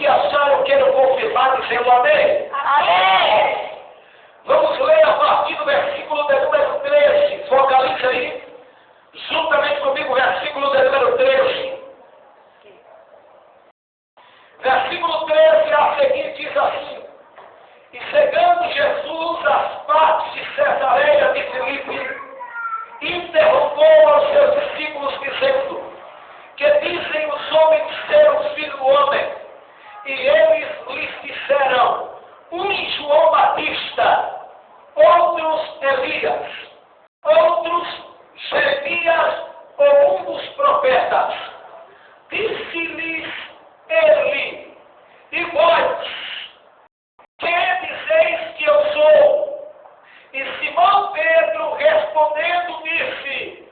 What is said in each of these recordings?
achar, eu quero confirmar dizendo amém. Amém. Vamos ler a partir do versículo de número 13. Focalize aí, juntamente comigo, o versículo de número 13. Versículo 13 a seguir diz assim: E chegando Jesus às partes de Cesareia de Filipe, interrogou aos seus discípulos, dizendo: Que dizem os homens ser o Filho do Homem? E eles lhes disseram: uns João Batista, outros Elias, outros Jeremias ou um dos profetas. Disse-lhes ele: E vós, quem dizeis que eu sou? E Simão Pedro respondendo disse: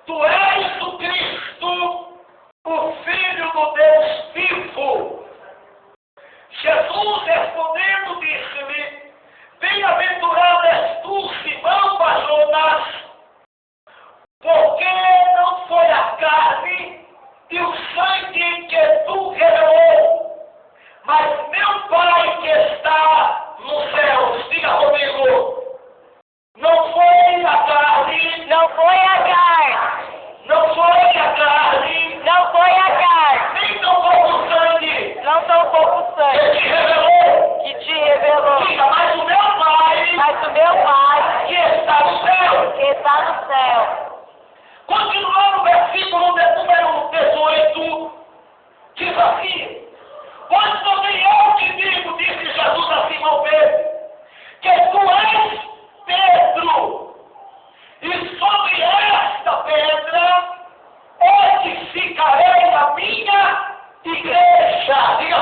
Tu és o Cristo, o Filho do Deus vivo. Jesus respondendo disse-lhe: Bem-aventurado és tu, Simão Bar-Jonas, porque não foi a carne e o sangue que tu revelou, mas meu Pai que está nos céus. Diga comigo: não foi a carne, Não foi a carne. não foi a carne, Não foi a carne. nem tampouco o sangue Não tão pouco que sangue te revelou. que te revelou. Diga: mas o meu Pai Mas o meu Pai que está no céu. que está no céu. Continuando o versículo de número 18, diz assim: Pois também eu te digo, disse Jesus a Simão Pedro, que tu és Pedro, e sobre esta pedra edificarei a minha igreja. Diga